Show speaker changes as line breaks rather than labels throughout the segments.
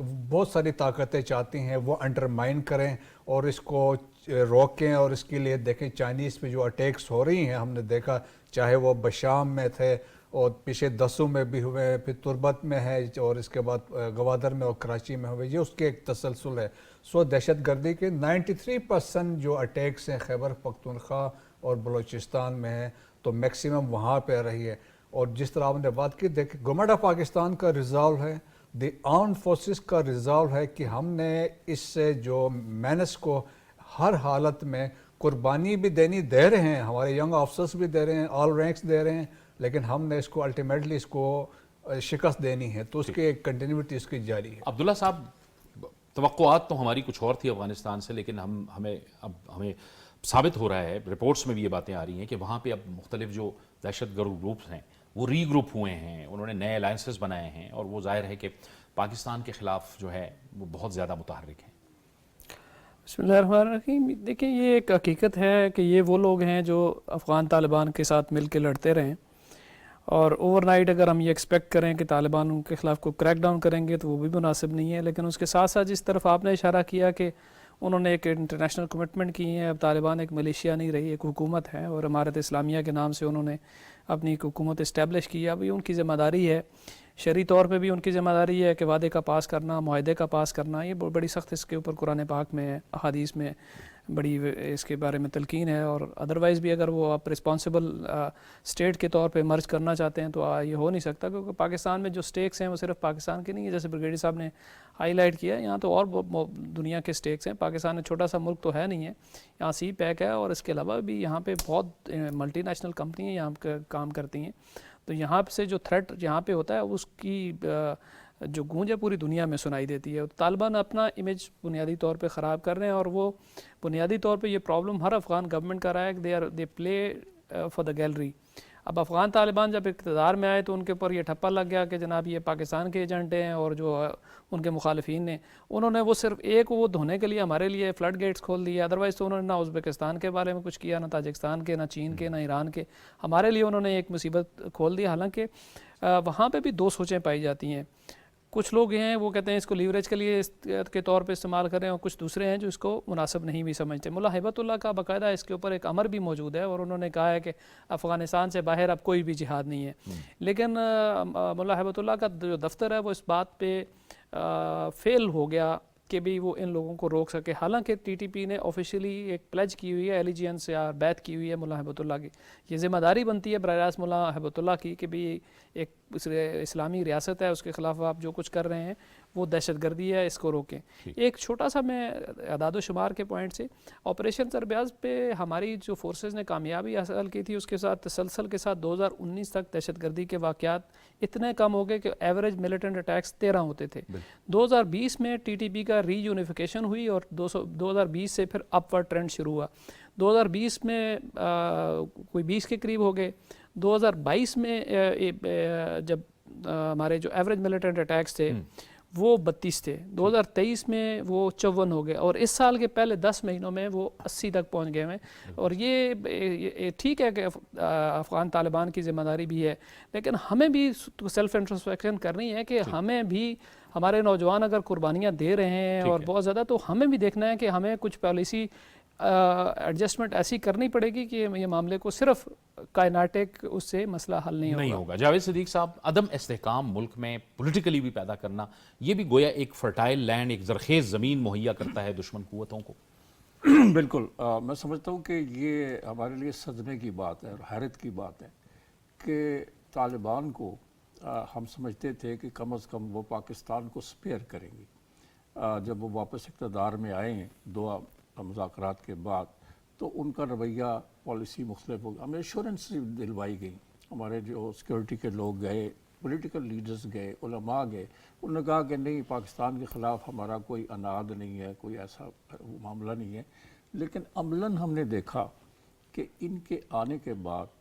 تو بہت ساری طاقتیں چاہتی ہیں وہ انڈرمائن کریں اور اس کو روکیں، اور اس کے لیے دیکھیں چائنیز پہ جو اٹیکس ہو رہی ہیں ہم نے دیکھا، چاہے وہ بشام میں تھے اور پیچھے دسوں میں بھی ہوئے، پھر تربت میں ہے اور اس کے بعد گوادر میں اور کراچی میں ہوئے، یہ اس کے ایک تسلسل ہے۔ سو دہشت گردی کے 93% جو اٹیکس ہیں خیبر پختونخوا اور بلوچستان میں ہیں، تو میکسیمم وہاں پہ رہی ہے۔ اور جس طرح آپ نے بات کی، دیکھیں گورنمنٹ آف پاکستان کا ریزالو ہے، دی آرمڈ فورسز کا ریزالو ہے کہ ہم نے اس سے جو مینس کو ہر حالت میں قربانی بھی دے رہے ہیں، ہمارے ینگ آفسرس بھی دے رہے ہیں، آل رینکس دے رہے ہیں، لیکن ہم نے اس کو الٹیمیٹلی اس کو شکست دینی ہے، تو اس کی ایک کنٹینیوٹی اس کی جاری ہے۔
عبداللہ صاحب، توقعات تو ہماری کچھ اور تھی افغانستان سے، لیکن ہمیں ثابت ہو رہا ہے، رپورٹس میں بھی یہ باتیں آ رہی ہیں کہ وہاں پہ اب مختلف جو دہشت گرد گروپس ہیں وہ ری گروپ ہوئے ہیں، انہوں نے نئے الائنسز بنائے ہیں، اور وہ ظاہر ہے کہ پاکستان کے خلاف جو ہے وہ بہت زیادہ متحرک ہیں۔
بسم اللہ الرحمن الرحیم۔ دیکھیں، یہ ایک حقیقت ہے کہ یہ وہ لوگ ہیں جو افغان طالبان کے ساتھ مل کے لڑتے رہیں، اور اوور نائٹ اگر ہم یہ ایکسپیکٹ کریں کہ طالبان ان کے خلاف کوئی کریک ڈاؤن کریں گے تو وہ بھی مناسب نہیں ہے۔ لیکن اس کے ساتھ ساتھ جس طرف آپ نے اشارہ کیا کہ انہوں نے ایک انٹرنیشنل کمٹمنٹ کی ہے، اب طالبان ایک ملیشیا نہیں رہی، ایک حکومت ہے، اور امارت اسلامیہ کے نام سے انہوں نے اپنی ایک حکومت اسٹیبلش کی ہے۔ اب یہ ان کی ذمہ داری ہے، شرعی طور پہ بھی ان کی ذمہ داری ہے کہ وعدے کا پاس کرنا، معاہدے کا پاس کرنا، یہ بڑی سخت اس کے اوپر قرآن پاک میں، احادیث میں بڑی اس کے بارے میں تلقین ہے۔ اور ادروائز بھی اگر وہ آپ رسپانسبل اسٹیٹ کے طور پہ مرج کرنا چاہتے ہیں تو یہ ہو نہیں سکتا، کیونکہ پاکستان میں جو سٹیکس ہیں وہ صرف پاکستان کے نہیں ہیں، جیسے بریگیڈیئر صاحب نے ہائی لائٹ کیا، یہاں تو اور دنیا کے سٹیکس ہیں۔ پاکستان ایک چھوٹا سا ملک تو ہے نہیں ہے، یہاں سی پیک ہے، اور اس کے علاوہ بھی یہاں پہ بہت ملٹی نیشنل کمپنی ہیں یہاں پہ کام کرتی ہیں، تو یہاں سے جو تھریٹ یہاں پہ ہوتا ہے اس کی جو گونج ہے پوری دنیا میں سنائی دیتی ہے۔ طالبان اپنا امیج بنیادی طور پہ خراب کر رہے ہیں، اور وہ بنیادی طور پہ یہ پرابلم ہر افغان گورنمنٹ کا رہا ہے کہ دے پلے فار دا گیلری۔ اب افغان طالبان جب اقتدار میں آئے تو ان کے اوپر یہ ٹھپا لگ گیا کہ جناب یہ پاکستان کے ایجنٹ ہیں، اور جو ان کے مخالفین نے انہوں نے وہ صرف ایک وہ دھونے کے لیے ہمارے لیے فلڈ گیٹس کھول دیے، ادروائز تو انہوں نے نہ ازبکستان کے بارے میں کچھ کیا، نہ تاجکستان کے، نہ چین کے، نہ ایران کے، ہمارے لیے انہوں نے ایک مصیبت کھول دی۔ حالانکہ وہاں پہ بھی دو سوچیں پائی جاتی ہیں، کچھ لوگ ہیں وہ کہتے ہیں اس کو لیوریج کے لیے کے طور پہ استعمال کریں، اور کچھ دوسرے ہیں جو اس کو مناسب نہیں بھی سمجھتے۔ ملا ہیبت اللہ کا باقاعدہ اس کے اوپر ایک امر بھی موجود ہے، اور انہوں نے کہا ہے کہ افغانستان سے باہر اب کوئی بھی جہاد نہیں ہے، لیکن ملا ہیبت اللہ کا جو دفتر ہے وہ اس بات پہ فیل ہو گیا کہ بھی وہ ان لوگوں کو روک سکے۔ حالانکہ ٹی ٹی پی نے آفیشیلی ایک پلیج کی ہوئی ہے، ایلیجینس یا بیعت کی ہوئی ہے ملا ہیبت اللہ کی، یہ ذمہ داری بنتی ہے براہ راست ملا ہیبت اللہ کی کہ بھی ایک اسلامی ریاست ہے، اس کے خلاف آپ جو کچھ کر رہے ہیں وہ دہشت گردی ہے، اس کو روکیں۔ ایک چھوٹا سا میں اعداد و شمار کے پوائنٹ سے، آپریشن سربیاز پہ ہماری جو فورسز نے کامیابی حاصل کی تھی، اس کے ساتھ تسلسل کے ساتھ 2019 تک دہشت گردی کے واقعات اتنے کم ہو گئے کہ ایوریج ملیٹنٹ اٹیکس 13 ہوتے تھے۔ 2020 میں ٹی ٹی پی کا ری یونیفیکیشن ہوئی، اور 2020 سے پھر اپ ورڈ ٹرینڈ شروع ہوا۔ 2020 میں کوئی 20 کے قریب ہو گئے، 2022 میں جب ہمارے جو ایوریج ملیٹنٹ اٹیکس تھے وہ 32 تھے، 2023 میں وہ 54 ہو گئے، اور اس سال کے پہلے 10 مہینوں میں وہ 80 تک پہنچ گئے ہیں۔ اور یہ ٹھیک ہے کہ افغان طالبان کی ذمہ داری بھی ہے، لیکن ہمیں بھی سیلف انٹروسپیکشن کرنی ہے کہ ہمیں بھی، ہمارے نوجوان اگر قربانیاں دے رہے ہیں اور بہت زیادہ، تو ہمیں بھی دیکھنا ہے کہ ہمیں کچھ پالیسی ایڈجسٹمنٹ ایسی کرنی پڑے گی کہ یہ معاملے کو صرف کائناٹک اس سے مسئلہ حل نہیں ہوگا۔
جاوید صدیق صاحب، عدم استحکام ملک میں پولیٹیکلی بھی پیدا کرنا، یہ بھی گویا ایک فرٹائل لینڈ، ایک زرخیز زمین مہیا کرتا ہے دشمن قوتوں کو۔
بالکل، میں سمجھتا ہوں کہ یہ ہمارے لیے صدمے کی بات ہے اور حیرت کی بات ہے کہ طالبان کو ہم سمجھتے تھے کہ کم از کم وہ پاکستان کو سپیئر کریں گی۔ جب وہ واپس اقتدار میں آئے ہیں 2 مذاکرات کے بعد، تو ان کا رویہ، پالیسی مختلف ہو گیا۔ ہمیں ایشورنس دلوائی گئی، ہمارے جو سیکورٹی کے لوگ گئے، پولیٹیکل لیڈرز گئے، علماء گئے، انہوں نے کہا کہ نہیں، پاکستان کے خلاف ہمارا کوئی اناد نہیں ہے، کوئی ایسا معاملہ نہیں ہے۔ لیکن عملاً ہم نے دیکھا کہ ان کے آنے کے بعد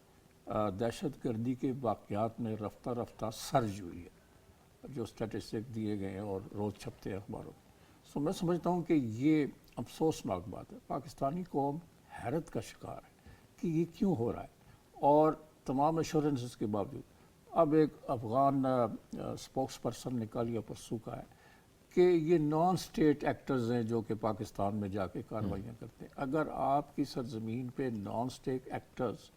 دہشت گردی کے واقعات میں رفتہ رفتہ سرج ہوئی ہے، جو اسٹیٹسٹک دیے گئے ہیں اور روز چھپتے ہیں اخباروں میں۔ سو میں سمجھتا ہوں کہ یہ افسوسناک بات ہے، پاکستانی قوم حیرت کا شکار ہے کہ یہ کیوں ہو رہا ہے، اور تمام ایشورنسز کے باوجود اب ایک افغان سپوکس پرسن نکل یا پرسوں کا ہے کہ یہ نان سٹیٹ ایکٹرز ہیں جو کہ پاکستان میں جا کے کارروائیاں کرتے ہیں. اگر آپ کی سرزمین پہ نان سٹیٹ ایکٹرز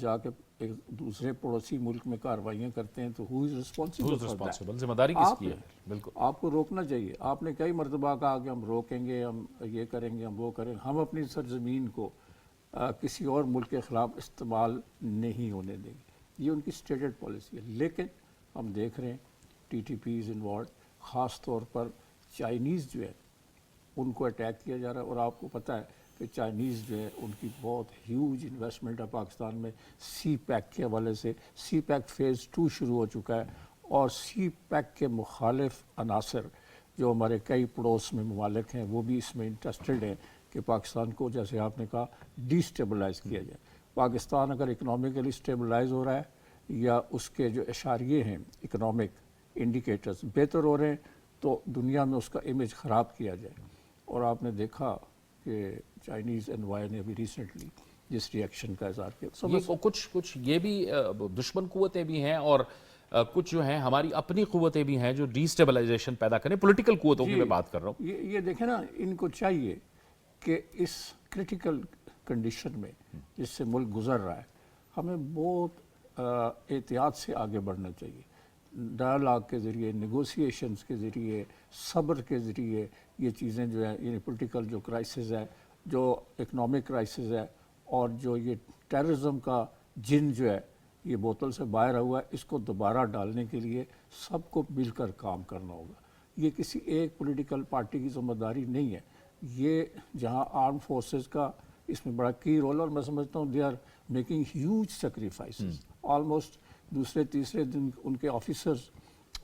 جا کے ایک دوسرے پڑوسی ملک میں کارروائیاں کرتے ہیں تو ہو از رسپانسبل؟
ذمہ داری کس کی ہے؟ بالکل
آپ کو روکنا چاہیے. آپ نے کئی مرتبہ کہا کہ ہم روکیں گے، ہم یہ کریں گے، ہم وہ کریں گے. ہم اپنی سرزمین کو کسی اور ملک کے خلاف استعمال نہیں ہونے دیں گے. یہ ان کی اسٹیٹڈ پالیسی ہے. لیکن ہم دیکھ رہے ہیں T T P is involved, خاص طور پر چائنیز جو ہے ان کو اٹیک کیا جا رہا ہے. اور آپ کو پتہ ہے کہ چائنیز جو ہے ان کی بہت ہیوج انویسٹمنٹ ہے پاکستان میں. سی پیک کے حوالے سے سی پیک فیز 2 شروع ہو چکا ہے، اور سی پیک کے مخالف عناصر جو ہمارے کئی پڑوس میں ممالک ہیں وہ بھی اس میں انٹرسٹڈ ہیں کہ پاکستان کو، جیسے آپ نے کہا، ڈی اسٹیبلائز کیا جائے. پاکستان اگر اکنامیکلی اسٹیبلائز ہو رہا ہے یا اس کے جو اشاریے ہیں اکنامک انڈیکیٹرز بہتر ہو رہے ہیں تو دنیا میں اس کا امیج خراب کیا جائے. اور آپ نے دیکھا کہ چائنیز انوائے نے ابھی ریسنٹلی جس ریئیکشن کا اظہار کیا.
یہ کچھ یہ بھی دشمن قوتیں بھی ہیں اور کچھ جو ہیں ہماری اپنی قوتیں بھی ہیں جو ڈی اسٹیبلائزیشن پیدا کریں. پولیٹیکل قوتوں کی میں بات کر رہا ہوں.
یہ دیکھیں نا، ان کو چاہیے کہ اس کرٹیکل کنڈیشن میں جس سے ملک گزر رہا ہے ہمیں بہت احتیاط سے آگے بڑھنا چاہیے. ڈائلاگ کے ذریعے، نیگوسیشنز کے ذریعے، صبر کے ذریعے یہ چیزیں جو ہیں، یعنی پولیٹیکل جو کرائسس ہے، جو اکنامک کرائسس ہے، اور جو یہ ٹیررزم کا جن جو ہے یہ بوتل سے باہر ہوا ہے، اس کو دوبارہ ڈالنے کے لیے سب کو مل کر کام کرنا ہوگا. یہ کسی ایک پولیٹیکل پارٹی کی ذمہ داری نہیں ہے. یہ جہاں آرم فورسز کا اس میں بڑا کی رول ہے، اور میں سمجھتا ہوں they are making huge sacrifices. Almost دوسرے تیسرے دن ان کے آفیسرز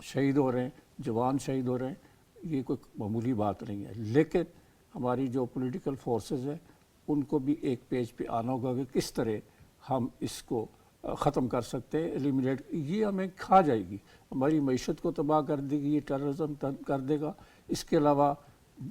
شہید ہو رہے ہیں، جوان شہید ہو رہے ہیں. یہ کوئی معمولی بات نہیں ہے. لیکن ہماری جو پولیٹیکل فورسز ہیں ان کو بھی ایک پیج پہ آنا ہوگا کہ کس طرح ہم اس کو ختم کر سکتے ہیں، ایلیمینیٹ. یہ ہمیں کھا جائے گی، ہماری معیشت کو تباہ کر دے گی، یہ ٹیررزم کر دے گا. اس کے علاوہ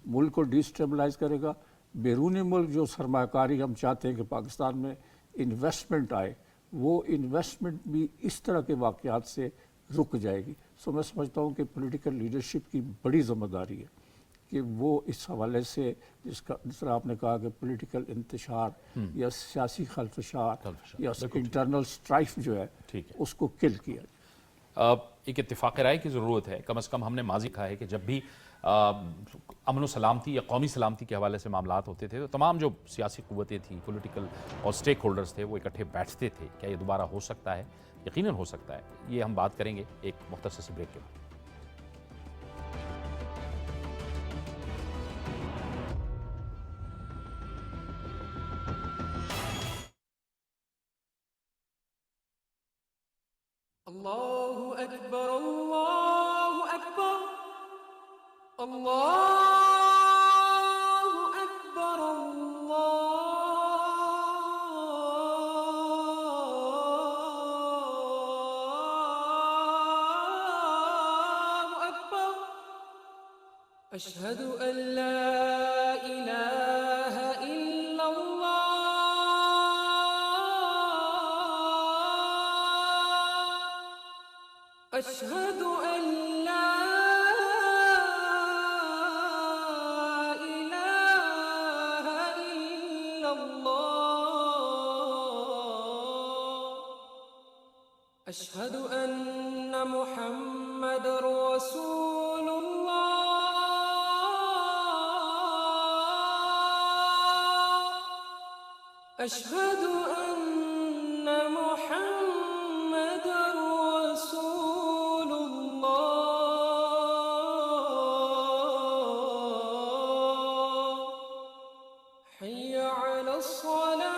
ملک کو ڈی اسٹیبلائز کرے گا. بیرون ملک جو سرمایہ کاری ہم چاہتے ہیں کہ پاکستان میں انویسٹمنٹ آئے، وہ انویسٹمنٹ بھی اس طرح کے واقعات سے رک جائے گی. میں سمجھتا ہوں کہ پولیٹیکل لیڈرشپ کی بڑی ذمہ داری ہے کہ وہ اس حوالے سے جس طرح آپ نے کہا کہ پولیٹیکل انتشار یا سیاسی خلفشار یا انٹرنل سٹرائف جو ہے اس کو کل کیا جائے.
ایک اتفاق رائے کی ضرورت ہے. کم از کم ہم نے ماضی کہا ہے کہ جب بھی امن و سلامتی یا قومی سلامتی کے حوالے سے معاملات ہوتے تھے تو تمام جو سیاسی قوتیں تھیں، پولیٹیکل اور سٹیک ہولڈرز تھے، وہ اکٹھے بیٹھتے تھے. کیا یہ دوبارہ ہو سکتا ہے؟ یقیناً ہو سکتا ہے. یہ ہم بات کریں گے ایک مختصر سے بریک کے بعد.
الله أكبر الله أكبر الله أكبر الله أكبر أشهد أن لا إله إلا الله أشهد أن لا إله إلا الله أشهد أن محمد رسول الله أشهد أن محمد رسول الله حي على الصلاة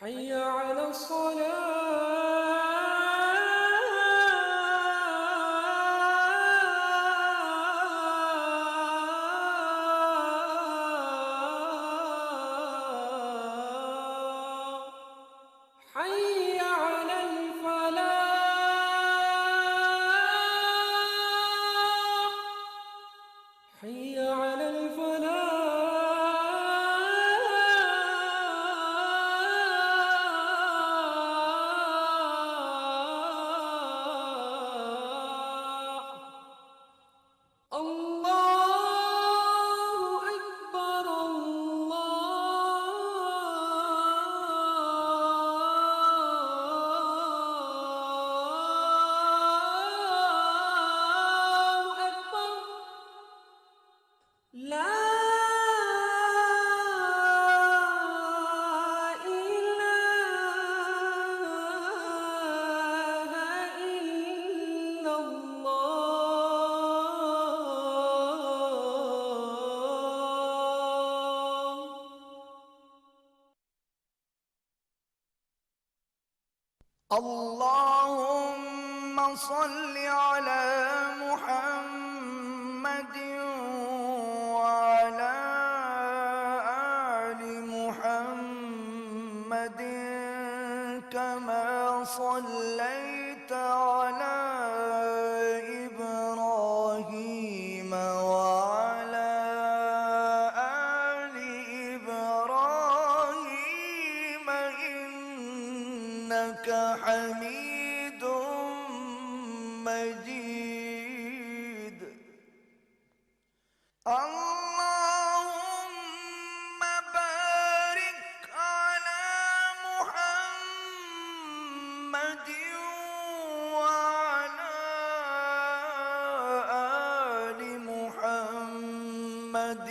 حي على الصلاة حي على الفلاح حي على الفلاح لا إله إلا الله.
اللهم صل على محمد وعلى آل محمد كما صليت على إبراهيم وعلى آل إبراهيم إنك حميد مجيد. اللهم بارك على محمد وعلى آل محمد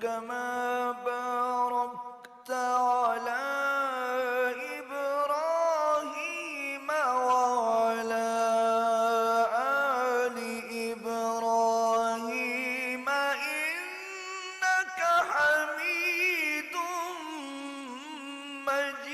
كما باركت على إبراهيم وعلى آل إبراهيم إنك حميد مجيد.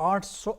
800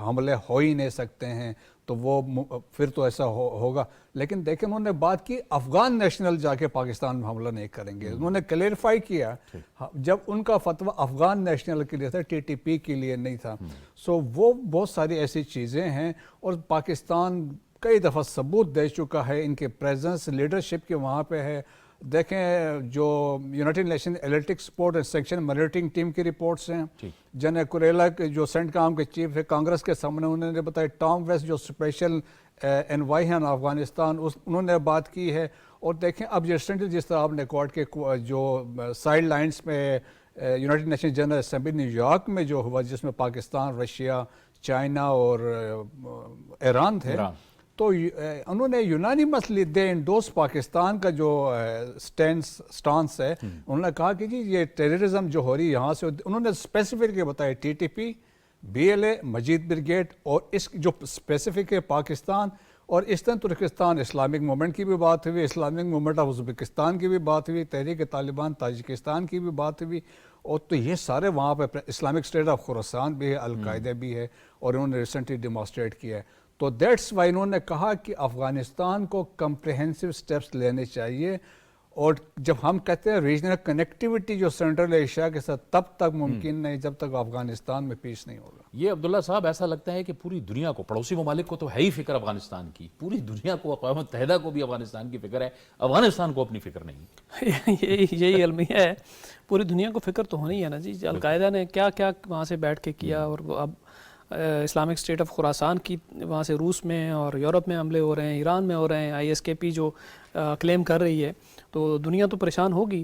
حملے ہو ہی نہیں سکتے ہیں تو وہ پھر تو ایسا ہوگا. لیکن دیکھیں انہوں نے بات کی افغان نیشنل جا کے پاکستان میں حملہ نہیں کریں گے. انہوں نے کلیئرفائی کیا جب ان کا فتویٰ افغان نیشنل کے لیے تھا, ٹی ٹی پی کے لیے نہیں تھا. سو وہ بہت ساری ایسی چیزیں ہیں, اور پاکستان کئی دفعہ ثبوت دے چکا ہے ان کے پریزنس لیڈرشپ کے وہاں پہ ہے. دیکھیں جو united nation analytic support and sanction monitoring team کی رپورٹس ہیں, جن کوریلا کے جو سینٹ کام کے چیف ہے کانگریس کے سامنے انہوں نے بتایا, ٹام ویسٹ جو اسپیشل انوائے ہیں افغانستان انہوں نے بات کی ہے. اور دیکھیں اب ریسنٹلی جس طرح آپ نے کوارٹ کے جو سائڈ لائنس میں United nation general assembly new York میں جو ہوا, جس میں پاکستان, رشیا, چائنا اور ایران تھے, تو انہوں نے یونانیمسلی دے انڈوس پاکستان کا جو سٹانس ہے. انہوں نے کہا کہ جی یہ ٹیررزم جو ہو رہی ہے یہاں سے, انہوں نے اسپیسیفک بتایا T T P, B L A, Majeed brigade, اور اس جو اسپیسیفک ہے پاکستان, اور ایسٹرن ترکستان اسلامک مومنٹ کی بھی بات ہوئی, اسلامک مومنٹ آف ازبکستان کی بھی بات ہوئی, تحریک طالبان تاجکستان کی بھی بات ہوئی. اور تو یہ سارے وہاں پہ اسلامک اسٹیٹ آف خراسان بھی ہے, القاعدہ بھی ہے, اور انہوں نے ریسنٹلی ڈیمانسٹریٹ کیا ہے. تو دیٹس وائی انہوں نے کہا کہ افغانستان کو کمپریہنسو سٹیپس لینے چاہیے. اور جب ہم کہتے ہیں ریجنل کنیکٹیوٹی جو سینٹرل ایشیا کے ساتھ, تب تک ممکن نہیں جب تک افغانستان میں پیس نہیں ہوگا.
یہ عبداللہ صاحب ایسا لگتا ہے کہ پوری دنیا کو, پڑوسی ممالک کو تو ہے ہی فکر افغانستان کی, پوری دنیا کو, اقوام متحدہ کو بھی افغانستان کی فکر ہے, افغانستان کو اپنی فکر نہیں.
یہی المیہ ہے, پوری دنیا کو فکر تو ہونی ہے نا جی. القاعدہ نے کیا کیا وہاں سے بیٹھ کے کیا, اور اب اسلامک اسٹیٹ آف خراسان کی وہاں سے روس میں اور یورپ میں حملے ہو رہے ہیں, ایران میں ہو رہے ہیں, آئی ایس کے پی جو کلیم کر رہی ہے, تو دنیا تو پریشان ہوگی.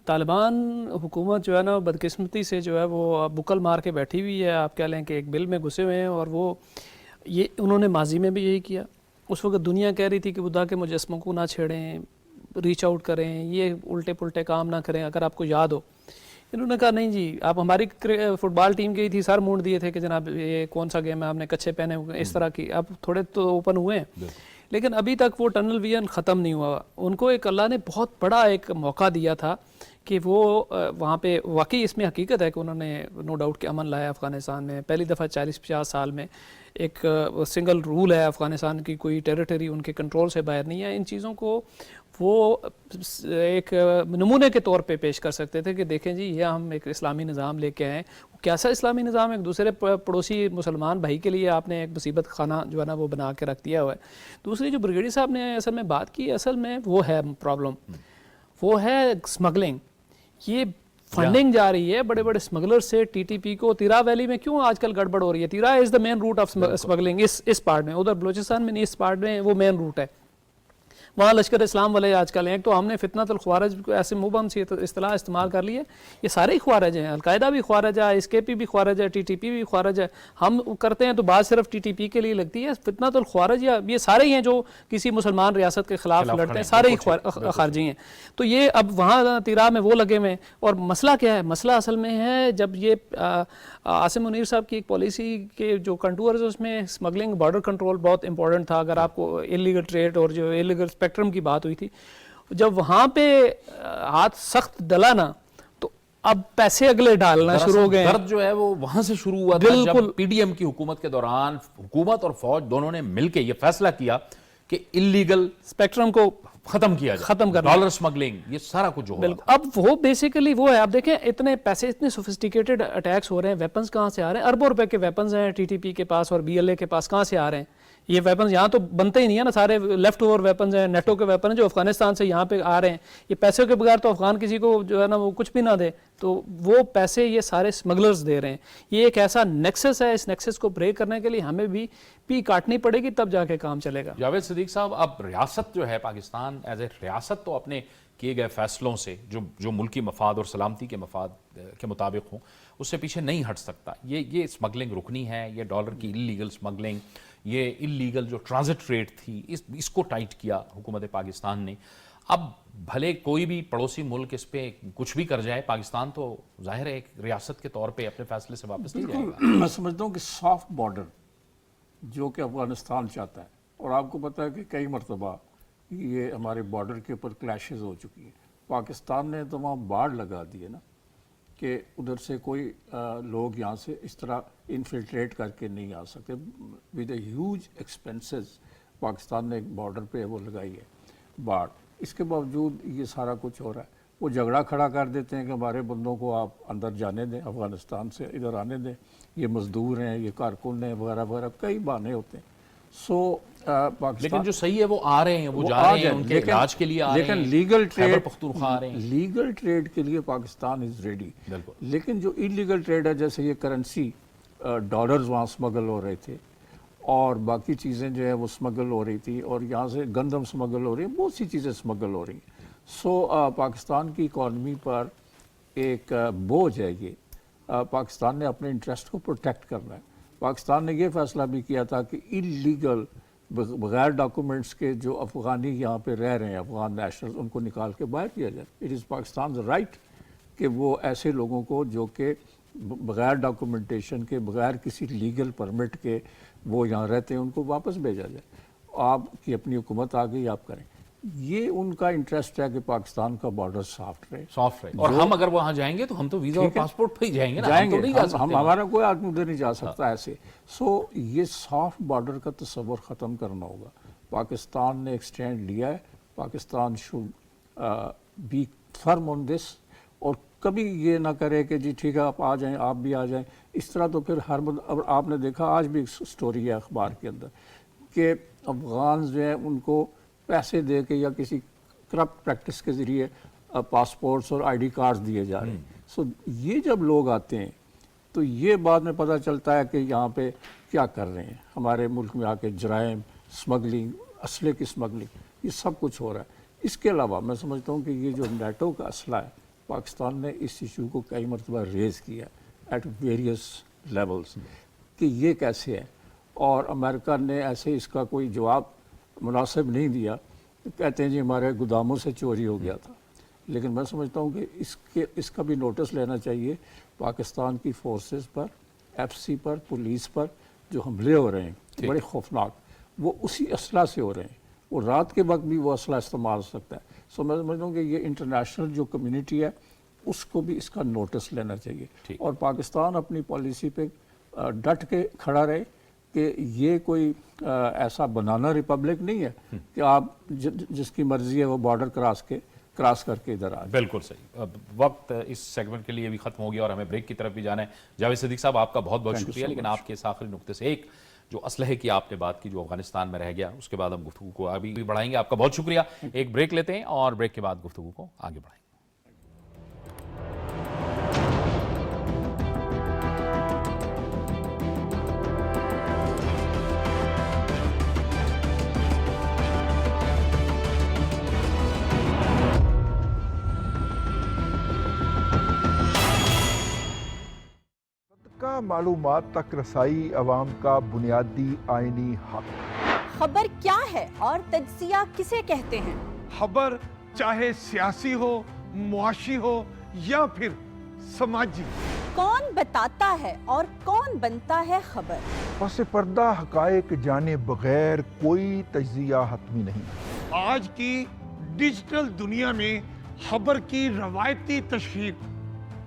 طالبان حکومت جو ہے نا بدقسمتی سے جو ہے وہ بکل مار کے بیٹھی ہوئی ہے. آپ کہہ لیں کہ ایک بل میں گھسے ہوئے ہیں, اور وہ یہ انہوں نے ماضی میں بھی یہی کیا. اس وقت دنیا کہہ رہی تھی کہ خدا کے مجسموں کو نہ چھیڑیں, ریچ آؤٹ کریں, یہ الٹے پلٹے کام نہ کریں. اگر آپ کو یاد ہو, انہوں نے کہا نہیں جی, آپ ہماری فٹ بال ٹیم گئی تھی, سر مونڈ دیے تھے کہ جناب یہ کون سا گیم ہے, آپ نے کچھے پہنے ہوئے, اس طرح کی. اب تھوڑے تو اوپن ہوئے ہیں, لیکن ابھی تک وہ ٹنل ویژن ختم نہیں ہوا. ان کو ایک اللہ نے بہت بڑا ایک موقع دیا تھا کہ وہ وہاں پہ, واقعی اس میں حقیقت ہے کہ انہوں نے نو ڈاؤٹ کہ امن لایا افغانستان میں. پہلی دفعہ 40-50 سال میں ایک سنگل رول ہے افغانستان کی, کوئی ٹیریٹری ان کے کنٹرول سے باہر نہیں ہے. ان چیزوں کو وہ ایک نمونے کے طور پہ پیش کر سکتے تھے کہ دیکھیں جی یہ ہم ایک اسلامی نظام لے کے آئے. کیسا اسلامی نظام ہے, ایک دوسرے پڑوسی مسلمان بھائی کے لیے آپ نے ایک مصیبت خانہ جو ہے نا وہ بنا کے رکھ دیا ہوا ہے. دوسری جو بریگیڈی صاحب نے اصل میں بات کی, اصل میں وہ ہے پرابلم, وہ ہے اسمگلنگ. یہ فنڈنگ جا رہی ہے بڑے بڑے اسمگلر سے ٹی ٹی پی کو. تیرا ویلی میں کیوں آج کل گڑبڑ ہو رہی ہے؟ Tirah is the main route of smuggling اس پارٹ میں, ادھر بلوچستان میں نہیں, اس پارٹ میں وہ مین روٹ ہے. وہاں لشکر اسلام والے آج کل ہیں. تو ہم نے فتنۃ الخوارج کو ایسے مبہم سی اصطلاح استعمال کر لی ہے. یہ سارے ہی خوارج ہیں, القاعدہ بھی خوارج ہے, ایس کے پی بھی خوارج ہے, ٹی ٹی پی بھی خوارج ہے. ہم کرتے ہیں تو بات صرف ٹی ٹی پی کے لیے لگتی ہے. فتنۃ الخوارج یا یہ سارے ہی ہیں جو کسی مسلمان ریاست کے خلاف لڑتے ہیں, سارے ہی خارجی ہیں. تو یہ اب وہاں تیرا میں وہ لگے ہوئے ہیں. اور مسئلہ کیا ہے؟ مسئلہ اصل میں ہے جب یہ عاصم منیر صاحب کی ایک پالیسی کے جو کنٹورز, اس میں اسمگلنگ, بارڈر کنٹرول بہت امپورٹنٹ تھا. اگر آپ کو انلیگل ٹریڈ اور جو انلیگل اسپیکٹرم کی بات ہوئی تھی, جب وہاں پہ ہاتھ سخت ڈلا نا, تو اب پیسے اگلے ڈالنا شروع ہو گئے.
درد جو ہے وہ وہاں سے شروع ہوا تھا جب پی ڈی ایم کی حکومت کے دوران حکومت اور فوج دونوں نے مل کے یہ فیصلہ کیا کہ انلیگل
اسپیکٹرم کو
ختم کیا جائے,
ختم کرنا,
ڈالر سمگلنگ, یہ سارا کچھ جو ہو رہا تھا.
اب وہ بیسیکلی وہ ہے. آپ دیکھیں اتنے پیسے, اتنے سوفسٹیکیٹڈ اٹیکس ہو رہے ہیں, ویپنز کہاں سے آ رہے ہیں؟ اربوں روپے کے ویپنز ہیں ٹی ٹی پی کے پاس اور بی ایل اے کے پاس. کہاں سے آ رہے ہیں یہ ویپنز؟ یہاں تو بنتے ہی نہیں ہے نا, سارے لیفٹ اوور ویپنز ہیں, نیٹو کے ویپن ہیں جو افغانستان سے یہاں پہ آ رہے ہیں. یہ پیسوں کے بغیر تو افغان کسی کو جو ہے نا وہ کچھ بھی نہ دے, تو وہ پیسے یہ سارے اسمگلرز دے رہے ہیں. یہ ایک ایسا نیکسس ہے, اس نیکسس کو بریک کرنے کے لیے ہمیں بھی پی کاٹنی پڑے گی, تب جا کے کام چلے گا.
جاوید صدیق صاحب, اب ریاست جو ہے پاکستان ایز اے ریاست تو اپنے کیے گئے فیصلوں سے جو ملکی مفاد اور سلامتی کے مفاد کے مطابق ہوں اس سے پیچھے نہیں ہٹ سکتا. یہ اسمگلنگ رکنی ہے, یہ ڈالر کی انلیگل اسمگلنگ, یہ انلیگل جو ٹرانزٹ ریٹ تھی, اس کو ٹائٹ کیا حکومت پاکستان نے. اب بھلے کوئی بھی پڑوسی ملک اس پہ کچھ بھی کر جائے, پاکستان تو ظاہر ہے ایک ریاست کے طور پہ اپنے فیصلے سے واپس نہیں جائے گا.
میں سمجھتا ہوں کہ سافٹ بارڈر جو کہ افغانستان چاہتا ہے, اور آپ کو پتہ ہے کہ کئی مرتبہ یہ ہمارے بارڈر کے اوپر کلیشز ہو چکی ہیں. پاکستان نے تو وہاں باڑ لگا دی ہے نا کہ ادھر سے کوئی لوگ یہاں سے اس طرح انفلٹریٹ کر کے نہیں آ سکتے with a huge expenses. Pakistan نے ایک بارڈر پہ وہ لگائی ہے باڑ, اس کے باوجود یہ سارا کچھ ہو رہا ہے. وہ جھگڑا کھڑا کر دیتے ہیں کہ ہمارے بندوں کو آپ اندر جانے دیں, افغانستان سے ادھر آنے دیں, یہ مزدور ہیں, یہ کارکن ہیں, وغیرہ وغیرہ, کئی بہانے ہوتے ہیں. سو پاکستان
لیکن جو صحیح ہے وہ آ رہے ہیں, وہ جا رہے ہیں, ان کے علاج کے لیے آ رہے ہیں,
لیکن لیگل
خیبر
ٹریڈ
پختونخوا آ رہے ہیں.
لیگل ٹریڈ کے لیے پاکستان از ریڈی.
بالکل.
لیکن جو انلیگل ٹریڈ ہے, جیسے یہ کرنسی ڈالرز وہاں سمگل ہو رہے تھے اور باقی چیزیں جو ہیں وہ سمگل ہو رہی تھی, اور یہاں سے گندم سمگل ہو رہی ہے, بہت سی چیزیں سمگل ہو رہی ہیں. سو پاکستان کی اکانومی پر ایک بوجھ ہے یہ. پاکستان نے اپنے انٹرسٹ کو پروٹیکٹ کرنا ہے. پاکستان نے یہ فیصلہ بھی کیا تھا کہ انلیگل بغیر ڈاکومنٹس کے جو افغانی یہاں پہ رہ رہے ہیں, افغان نیشنلز, ان کو نکال کے باہر کیا جائے. اٹ از پاکستان رائٹ کہ وہ ایسے لوگوں کو جو کہ بغیر ڈاکومنٹیشن کے, بغیر کسی لیگل پرمٹ کے وہ یہاں رہتے ہیں, ان کو واپس بھیجا جائے. آپ کی اپنی حکومت آ گئی, آپ کریں. یہ ان کا انٹرسٹ ہے کہ پاکستان کا بارڈر سافٹ رہے.
سافٹ رہے. اور ہم اگر وہاں جائیں گے تو ہم تو ویزا اور پاسپورٹ پہ ہی جائیں گے نا,
جائیں
ہم تو
گے,
نہیں جا سکتے.
ہمارا کوئی آدمی ادھر نہیں جا سکتا ایسے. سو یہ سافٹ بارڈر کا تصور ختم کرنا ہوگا. پاکستان نے ایک سٹینڈ لیا ہے. پاکستان شوڈ بی فرم آن دس, اور کبھی یہ نہ کرے کہ جی ٹھیک ہے آپ آ جائیں, آپ بھی آ جائیں. اس طرح تو پھر اب آپ نے دیکھا آج بھی ایک سٹوری ہے اخبار کے اندر کہ افغانز جو ہیں ان کو پیسے دے کے یا کسی کرپٹ پریکٹس کے ذریعے پاسپورٹس اور آئی ڈی کارڈز دیے جا رہے ہیں. سو یہ جب لوگ آتے ہیں تو یہ بعد میں پتہ چلتا ہے کہ یہاں پہ کیا کر رہے ہیں. ہمارے ملک میں آ کے جرائم, سمگلنگ, اسلحے کی سمگلنگ, یہ سب کچھ ہو رہا ہے. اس کے علاوہ میں سمجھتا ہوں کہ یہ جو نیٹو کا اسلحہ ہے, پاکستان نے اس ایشو کو کئی مرتبہ ریز کیا ایٹ ویریس لیولز کہ یہ کیسے ہے, اور امریکہ نے ایسے اس کا کوئی جواب مناسب نہیں دیا. کہتے ہیں جی ہمارے گوداموں سے چوری ہو گیا تھا. لیکن میں سمجھتا ہوں کہ اس کا بھی نوٹس لینا چاہیے. پاکستان کی فورسز پر, ایف سی پر, پولیس پر جو حملے ہو رہے ہیں بڑے خوفناک, وہ اسی اسلحہ سے ہو رہے ہیں. وہ رات کے وقت بھی وہ اسلحہ استعمال ہو سکتا ہے. سو میں سمجھتا ہوں کہ یہ انٹرنیشنل جو کمیونٹی ہے اس کو بھی اس کا نوٹس لینا چاہیے, اور پاکستان اپنی پالیسی پہ ڈٹ کے کھڑا رہے کہ یہ کوئی ایسا بنانا ریپبلک نہیں ہے کہ آپ جس کی مرضی ہے وہ بارڈر کراس کر کے ادھر آ جائے.
بالکل صحیح. وقت اس سیگمنٹ کے لیے بھی ختم ہو گیا اور ہمیں بریک کی طرف بھی جانا ہے. جاوید صدیق صاحب آپ کا بہت بہت شکریہ. لیکن آپ کے اس آخری نقطے سے ایک جو اسلحے کی آپ نے بات کی جو افغانستان میں رہ گیا, اس کے بعد ہم گفتگو کو آگے بھی بڑھائیں گے. آپ کا بہت شکریہ. ایک بریک لیتے ہیں اور بریک کے بعد گفتگو کو آگے بڑھائیں گے.
کا معلومات تک رسائی عوام کا بنیادی آئینی حق.
خبر کیا ہے اور تجزیہ کسے کہتے ہیں؟
خبر چاہے سیاسی ہو, معاشی ہو یا پھر سماجی.
کون بتاتا ہے اور کون بنتا ہے خبر؟
پس پردہ حقائق جانے بغیر کوئی تجزیہ حتمی نہیں.
آج کی ڈیجیٹل دنیا میں خبر کی روایتی تشہیر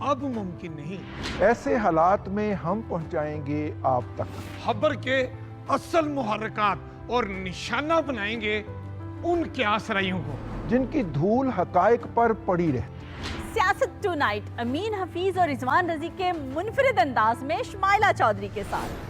اب ممکن نہیں.
ایسے حالات میں ہم پہنچائیں گے آپ تک
خبر کے اصل محرکات اور نشانہ بنائیں گے ان کے آسرائیوں کو
جن کی دھول حقائق پر پڑی رہتی.
سیاست ٹو نائٹ امین حفیظ اور رضوان رضی کے منفرد انداز میں شمائلہ چودھری کے ساتھ.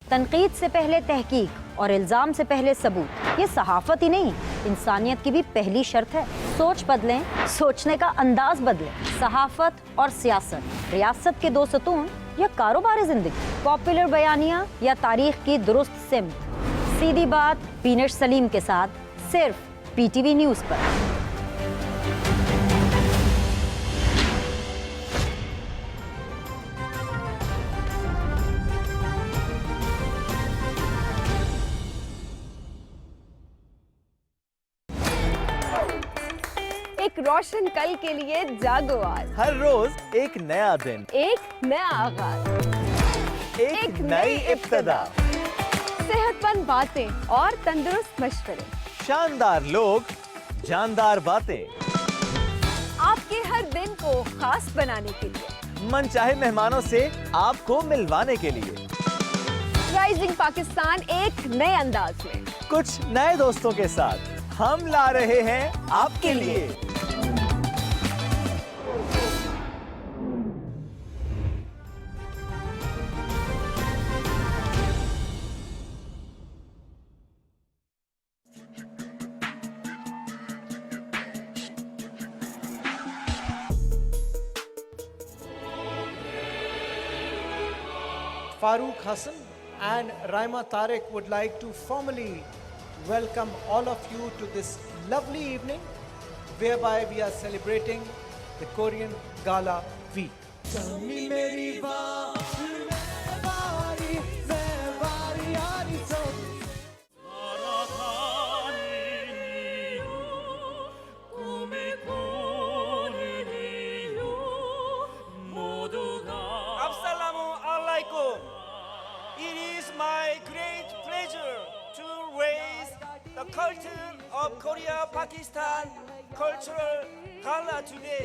تنقید سے پہلے تحقیق اور الزام سے پہلے ثبوت, یہ صحافت ہی نہیں انسانیت کی بھی پہلی شرط ہے. سوچ بدلیں, سوچنے کا انداز بدلیں. صحافت اور سیاست, ریاست کے دو ستون یا کاروبار زندگی, پاپولر بیانیہ یا تاریخ کی درست سمت. سیدھی بات پینش سلیم کے ساتھ صرف پی ٹی وی نیوز پر. ایک روشن
روشن کل کے لیے جاگو آج.
ہر روز ایک نیا دن,
ایک نیا آغاز,
ایک نئی ابتدا,
صحت مند باتیں اور تندرست مشورے,
شاندار لوگ, جاندار باتیں,
آپ کے ہر دن کو خاص بنانے کے لیے,
من چاہے مہمانوں سے آپ کو ملوانے کے لیے,
رائزنگ پاکستان ایک نئے انداز میں,
کچھ نئے دوستوں کے ساتھ ہم لا رہے ہیں آپ کے لیے.
Farooq Hassan and Raima Tariq would like to formally welcome all of you to this lovely evening whereby we are celebrating the Korean Gala Week.
Assalamu alaikum. It is my great pleasure to raise the culture of Korea Pakistan cultural gala today.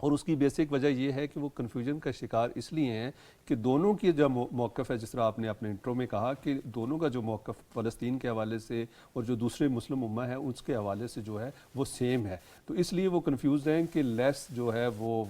اور اس کی basic وجہ یہ ہے کہ وہ confusion کا شکار اس لیے ہیں کہ دونوں کی جو موقف ہے، جس طرح آپ نے اپنے انٹرو میں کہا کہ دونوں کا جو موقف فلسطین کے حوالے سے اور جو دوسرے مسلم امہ ہے اس کے حوالے سے جو ہے وہ سیم ہے، تو اس لیے وہ کنفیوز ہیں کہ لیس جو ہے وہ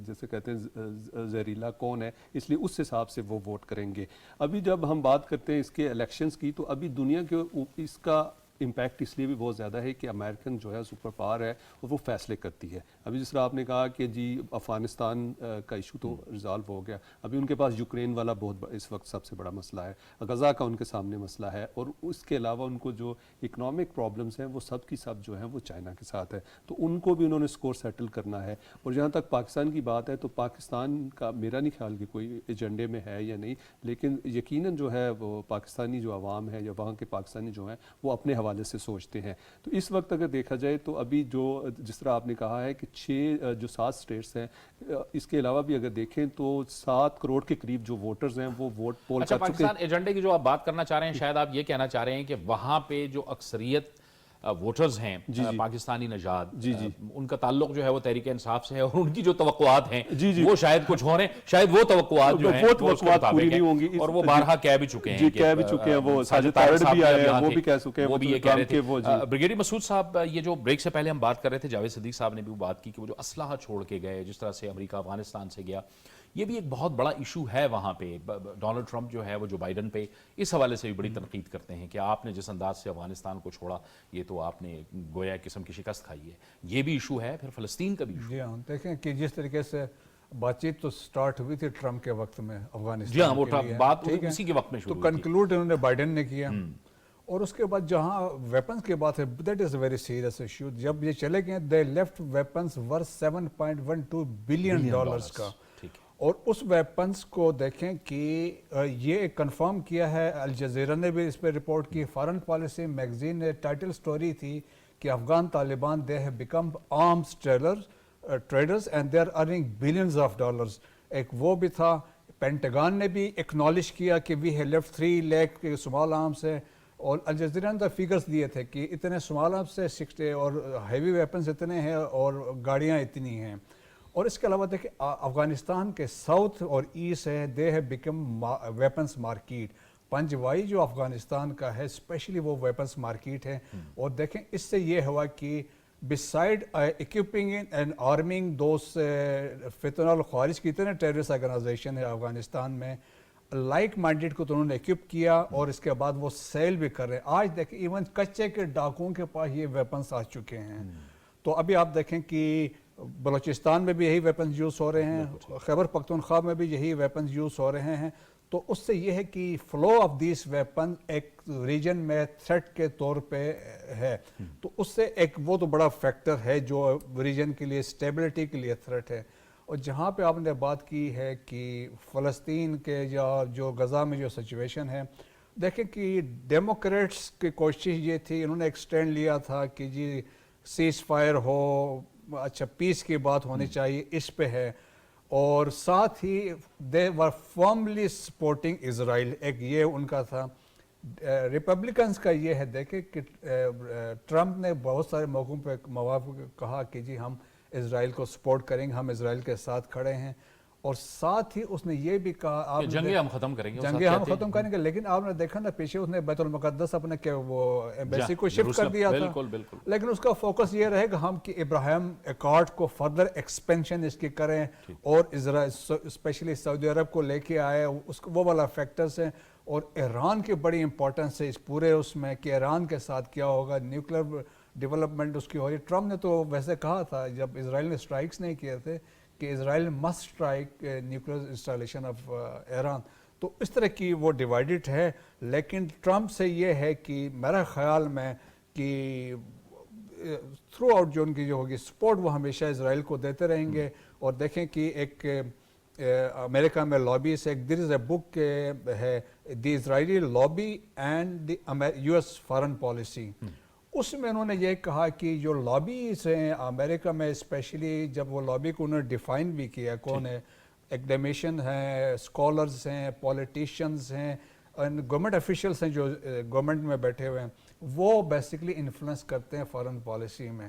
جیسے کہتے ہیں زہریلا کون ہے، اس لیے اس حساب سے وہ ووٹ کریں گے۔ ابھی جب ہم بات کرتے ہیں اس کے الیکشنز کی، تو ابھی دنیا کے اس کا امپیکٹ اس لیے بھی بہت زیادہ ہے کہ امریکن جو ہے سپر پاور ہے اور وہ فیصلے کرتی ہے۔ ابھی جس طرح آپ نے کہا کہ جی افغانستان کا ایشو تو ریزالو ہو گیا، ابھی ان کے پاس یوکرین والا بہت اس وقت سب سے بڑا مسئلہ ہے، غزہ کا ان کے سامنے مسئلہ ہے، اور اس کے علاوہ ان کو جو اکنامک پرابلمس ہیں وہ سب کی سب جو ہیں وہ چائنا کے ساتھ ہے، تو ان کو بھی انہوں نے سکور سیٹل کرنا ہے۔ اور جہاں تک پاکستان کی بات ہے تو پاکستان کا میرا نہیں خیال کہ کوئی ایجنڈے میں ہے یا نہیں، لیکن یقیناً جو ہے وہ پاکستانی جو عوام ہے یا وہاں کے پاکستانی جو ہیں وہ اپنے حوالے سے سوچتے ہیں۔ تو اس وقت اگر دیکھا جائے تو ابھی جو جس طرح آپ نے کہا ہے کہ 7 اسٹیٹس ہیں، اس کے علاوہ بھی اگر دیکھیں تو 7 کروڑ کے قریب جو ووٹرز ہیں وہ ووٹ پول کر چکے ہیں۔
پاکستان ایجنڈے کی جو آپ بات کرنا چاہ رہے ہیں، شاید آپ یہ کہنا چاہ رہے ہیں کہ وہاں پہ جو اکثریت ووٹرز ہیں پاکستانی نژاد، ان کا تعلق جو ہے وہ تحریک انصاف سے ہے، اور ان کی جو توقعات ہیں وہ شاید کچھ ہو رہے ہیں، شاید وہ توقعات جو ہیں وہ اس کے مطابق ہیں، اور وہ بارہا کہہ بھی چکے ہیں،
کہہ بھی چکے ہیں، وہ ساجد طارق بھی آئے ہیں، وہ بھی کہہ چکے ہیں،
وہ بھی یہ کہہ رہے تھے۔ بریگیڈیئر مسعود صاحب، یہ جو بریک سے پہلے ہم بات کر رہے تھے، جاوید صدیق صاحب نے بھی بات کی کہ وہ جو اسلحہ چھوڑ کے گئے، جس طرح سے امریکہ افغانستان سے گیا، یہ بھی ایک بہت بڑا ایشو ہے وہاں پہ۔ ڈونلڈ ٹرمپ جو ہے وہ جو بائیڈن پہ اس حوالے سے بھی بڑی تنقید کرتے ہیں کہ آپ نے جس انداز سے افغانستان کو چھوڑا، یہ تو آپ نے گویا ایک قسم کی شکست کھائی ہے۔ یہ بھی ایشو ہے، پھر فلسطین کا بھی ایشو۔
جی ہاں، دیکھیں کہ جس طریقے سے بات چیت تو سٹارٹ ہوئی تھی ٹرمپ کے وقت میں افغانستان
جی ہاں، وہ
کے لیے،
بات
ٹھیک ہے،
اسی کے وقت میں شروع
تو
ہوئی تھی۔
کنکلوڈ انہوں نے بائیڈن نے کیا، اور اس کے بعد جہاں ویپنز کی بات ہے، that is a very serious issue. جب یہ چلے گئے دے لیفٹ ویپنز ورث $7.12 بلین کا، اور اس ویپنز کو دیکھیں کہ یہ کنفرم کیا ہے، الجزیرہ نے بھی اس پہ رپورٹ کی، فارن پالیسی میگزین نے ٹائٹل سٹوری تھی کہ Afghan Taliban they have become arms traders and they are earning billions of dollars. ایک وہ بھی تھا، پینٹاگان نے بھی ایکنالج کیا کہ we have left 3 lakh small arms ہے، اور الجزیرہ نے فیگرز دیے تھے کہ اتنے سمال آرمز سے 60 اور ہیوی ویپنز اتنے ہیں اور گاڑیاں اتنی ہیں۔ اور اس کے علاوہ دیکھیں افغانستان کے ساؤتھ اور ایسٹ ہے، they have become weapons market. Panjwai جو افغانستان کا ہے اسپیشلی وہ ویپنز مارکیٹ ہے، اور دیکھیں اس سے یہ ہوا کہ beside equipping and arming those فتن الخوارج کی اتنے ٹیررسٹ آرگنائزیشن ہے افغانستان میں، لائک مائنڈیڈ کو تو انہوں نے ایکوپ کیا، اور اس کے بعد وہ سیل بھی کر رہے ہیں۔ آج دیکھیں ایون کچے کے ڈاکوؤں کے پاس یہ ویپنز آ چکے ہیں۔ تو ابھی آپ دیکھیں کہ بلوچستان میں بھی یہی ویپنز یوز ہو رہے ہیں، خیبر پختونخوا میں بھی یہی ویپنز یوز ہو رہے ہیں۔ تو اس سے یہ ہے کہ فلو آف دیس ویپن ایک ریجن میں تھریٹ کے طور پہ ہے، تو اس سے ایک وہ تو بڑا فیکٹر ہے جو ریجن کے لیے اسٹیبلٹی کے لیے تھریٹ ہے۔ اور جہاں پہ آپ نے بات کی ہے کہ فلسطین کے یا جو غزہ میں جو سچویشن ہے، دیکھیں کہ ڈیموکریٹس کی کوشش یہ تھی، انہوں نے ایک سٹینڈ لیا تھا کہ جی سیز فائر ہو، اچھا پیس کی بات ہونی چاہیے، اس پہ ہے، اور ساتھ ہی دے ور فارملی سپورٹنگ اسرائیل، ایک یہ ان کا تھا۔ ریپبلکنز کا یہ ہے، دیکھیں کہ ٹرمپ نے بہت سارے موقعوں پہ مواقع کہا کہ جی ہم اسرائیل کو سپورٹ کریں گے، ہم اسرائیل کے ساتھ کھڑے ہیں، اور ساتھ ہی اس نے یہ بھی کہا
جنگیں ہم ختم کریں گے،
جنگیں ہم ختم کریں گے، لیکن آپ نے دیکھا نا پیچھے اس نے بیت المقدس اپنے کہ وہ ایمبیسی کو شفٹ کر دیا تھا، لیکن اس کا فوکس یہ رہے کہ ہم کہ ابراہیم ایکارڈ کو فردر ایکسپینشن اس کی کریں، اور اسرائیل اسپیشلی سعودی عرب کو لے کے آئے، اس وہ والا فیکٹرز ہیں، اور ایران کی بڑی امپورٹنس ہے اس پورے اس میں کہ ایران کے ساتھ کیا ہوگا، نیوکلیر ڈیولپمنٹ اس کی ہو رہی ہے۔ ٹرمپ نے تو ویسے کہا تھا جب اسرائیل نے سٹرائکس نہیں کیے تھے کہ Israel must strike nuclear installation of Iran. تو اس طرح کی وہ ڈیوائیڈڈ ہے، لیکن ٹرمپ سے یہ ہے کہ میرا خیال میں کہ تھرو آؤٹ جو ان کی جو ہوگی سپورٹ وہ ہمیشہ اسرائیل کو دیتے رہیں گے۔ اور دیکھیں کہ ایک امریکہ میں لابی سے ایک دیر از اے بک ہے، the Israeli lobby and the US foreign policy, اس میں انہوں نے یہ کہا کہ جو لابیز ہیں امریکہ میں اسپیشلی، جب وہ لابی کو انہوں نے ڈیفائن بھی کیا کون ہے، ایکڈیمیشن ہیں، اسکالرز ہیں، پولیٹیشینز ہیں، گورنمنٹ افیشلز ہیں جو گورنمنٹ میں بیٹھے ہوئے ہیں، وہ بیسکلی انفلوئنس کرتے ہیں فارن پالیسی میں۔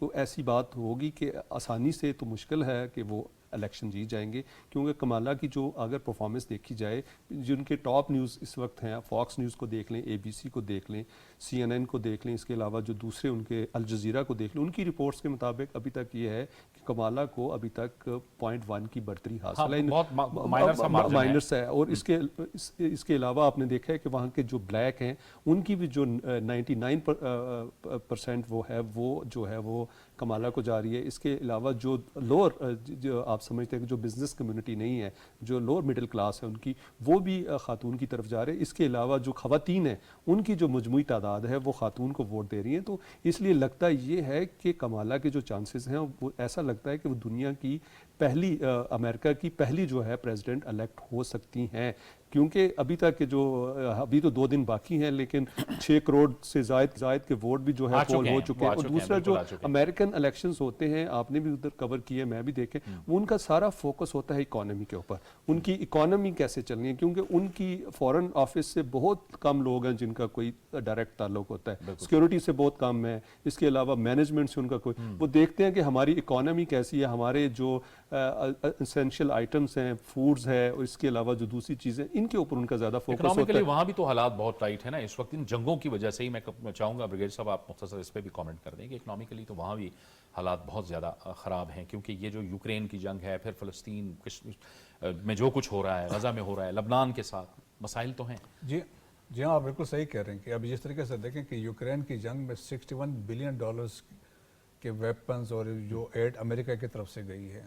وہ ایسی بات ہوگی کہ آسانی سے تو مشکل ہے کہ وہ الیکشن جیت جائیں گے، کیونکہ کمالہ کی جو اگر پرفارمنس دیکھی جائے، جن کے ٹاپ نیوز اس وقت ہیں، فاکس نیوز کو دیکھ لیں، ABC کو دیکھ لیں، CNN کو دیکھ لیں، اس کے علاوہ جو دوسرے ان کے الجزیرہ کو دیکھ لیں، ان کی رپورٹس کے مطابق ابھی تک یہ ہے کہ کمالہ کو ابھی تک 0.1 کی برتری حاصل ہے، مائنرس ہے۔ اور اس کے علاوہ آپ نے دیکھا ہے کہ وہاں کے جو بلیک ہیں ان کی بھی جو 99% وہ ہے، وہ جو ہے وہ کمالہ کو جا رہی ہے۔ اس کے علاوہ جو لوور، جو آپ سمجھتے ہیں کہ جو بزنس کمیونٹی نہیں ہے، جو لوور مڈل کلاس ہے، ان کی وہ بھی خاتون کی طرف جا رہے ہیں۔ اس کے علاوہ جو خواتین ہیں ان کی جو مجموعی تعداد ہے وہ خاتون کو ووٹ دے رہی ہیں، تو اس لیے لگتا یہ ہے کہ کمالہ کے جو چانسز ہیں وہ ایسا لگتا ہے کہ وہ دنیا کی پہلی، امریکہ کی پہلی جو ہے پریزیڈنٹ الیکٹ ہو سکتی ہیں، کیونکہ ابھی تک جو ابھی تو 2 دن باقی ہیں، لیکن 6 کروڑ سے زائد کے ووٹ بھی جو ہے پول ہو چکے ہیں۔ اور دوسرا جو امریکن الیکشنز ہوتے ہیں، آپ نے بھی ادھر کور کیے، میں بھی دیکھے، ان کا سارا فوکس ہوتا ہے اکانومی کے اوپر، ان کی اکانومی کیسے چلنی ہے، کیونکہ ان کی فورن آفس سے بہت کم لوگ ہیں جن کا کوئی ڈائریکٹ تعلق ہوتا ہے، سیکیورٹی سے بہت کم ہے، اس کے علاوہ مینجمنٹ سے ان کا کوئی، وہ دیکھتے ہیں کہ ہماری اکانومی کیسی ہے، ہمارے جو اسینشیل آئٹمس ہیں، فوڈز ہے، اور اس کے علاوہ جو دوسری چیزیں، ان کے اوپر ان کا زیادہ فوکس ہوتا ہے۔
وہاں بھی تو حالات بہت ٹائٹ ہے نا اس وقت، ان جنگوں کی وجہ سے ہی۔ میں چاہوں گا بریگیڈ صاحب آپ مختصر اس پہ بھی کامنٹ کر دیں کہ اکنامکلی تو وہاں بھی حالات بہت زیادہ خراب ہیں، کیونکہ یہ جو یوکرین کی جنگ ہے، پھر فلسطین میں جو کچھ ہو رہا ہے، غزہ میں ہو رہا ہے، لبنان کے ساتھ مسائل تو ہیں۔
جی ہاں، آپ بالکل صحیح کہہ رہے ہیں کہ اب جس طریقے سے دیکھیں کہ یوکرین کی جنگ میں $61 بلین کے ویپنز اور جو ایڈ امریکہ کی طرف سے گئی ہے،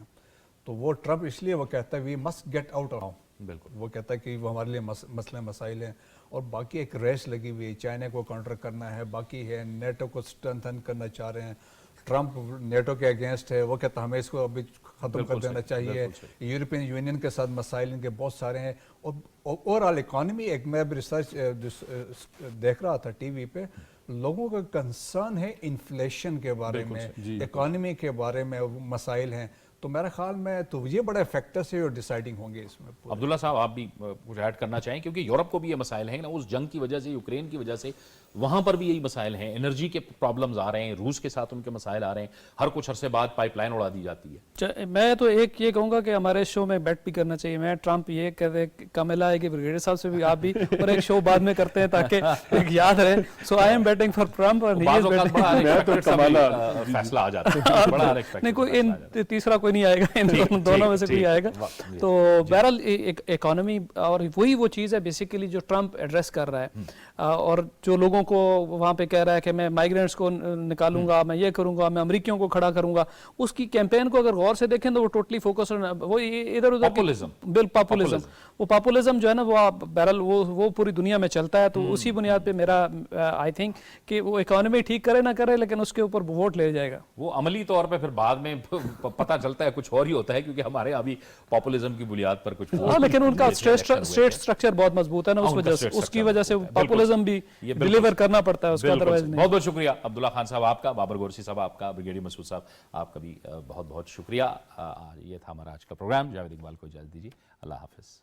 تو وہ ٹرمپ اس لیے وہ کہتا ہے we must get out of, بالکل وہ کہتا ہے کہ وہ ہمارے لیے مسئلے مسائل ہیں، اور باقی ایک ریس لگی ہوئی ہے، چائنا کو کاؤنٹر کرنا ہے، باقی ہے نیٹو کو اسٹرینتھن کرنا چاہ رہے ہیں۔ ٹرمپ نیٹو کے اگینسٹ ہے، وہ کہتا ہے ہمیں اس کو ابھی ختم کر دینا چاہیے۔ یورپین یونین کے ساتھ مسائل ان کے بہت سارے ہیں، اور اوور آل اکانومی، ایک میں بھی ریسرچ دیکھ رہا تھا ٹی وی پہ، لوگوں کا کنسرن ہے انفلیشن کے بارے میں، اکانومی کے بارے میں مسائل ہیں، تو میرے خیال میں تو یہ بڑے فیکٹرز ہیں جو ڈیسائیڈنگ ہوں گے اس میں۔
عبداللہ صاحب آپ بھی کچھ ایڈ کرنا چاہیں، کیونکہ یورپ کو بھی یہ مسائل ہیں نا، اس جنگ کی وجہ سے، یوکرین کی وجہ سے وہاں پر بھی یہی مسائل ہیں، انرجی کے پرابلمز آ رہے ہیں، روس کے ساتھ ان کے مسائل آ رہے ہیں، ہر کچھ عرصے بعد پائپ لائن اڑا دی جاتی ہے۔
میں تو ایک یہ کہوں گا کہ ہمارے شو میں بیٹ بھی کرنا چاہیے، میں ٹرمپ یہ کہتے کاملا ہے کہ بریگیڈیئر صاحب سے بھی آپ بھی، اور ایک شو بعد میں کرتے ہیں تاکہ ایک یاد رہے، so I am betting for Trump, اور
فیصلہ آ جاتا ہے،
نہیں کوئی تیسرا کوئی نہیں آئے گا، دونوں میں سے کوئی آئے گا۔ تو بہرحال اکانومی، اور وہی وہ چیز ہے بیسیکلی جو ٹرمپ ایڈریس کر رہا ہے، اور جو لوگوں کو وہاں پہ کہہ رہا ہے کہ میں مائیگرینٹس کو نکالوں گا، میں یہ کروں گا، میں امریکیوں کو کھڑا کروں گا، اس کی کیمپین کو اگر غور سے دیکھیں تو وہ ٹوٹلی فوکس، وہ ادھر ادھر پاپولزم، وہ پاپولزم جو ہے نا، وہ بہرحال وہ پوری دنیا میں چلتا ہے، تو اسی بنیاد پہ میرا آئی تھنک کہ وہ اکانومی ٹھیک کرے نہ کرے لیکن اس کے اوپر ووٹ لے جائے گا۔
وہ عملی طور پہ پھر بعد میں پتہ چلتا ہے کچھ اور ہی ہوتا ہے، کیونکہ ہمارے ابھی پاپولزم کی بنیاد پر کچھ،
لیکن ان کا اسٹیٹ اسٹرکچر بہت مضبوط ہے نا، اس کی وجہ سے پاپولزم بھی ڈیلیور کرنا پڑتا ہے اس کا، ادروائز نہیں۔
بہت بہت شکریہ عبداللہ خان صاحب آپ کا، بابر گورسی صاحب آپ کا، بریگیڈیئر مسعود صاحب آپ کا بھی بہت بہت شکریہ۔ یہ تھا ہمارا آج کا پروگرام، جاوید اقبال کو اجازت دیجیے، اللہ حافظ۔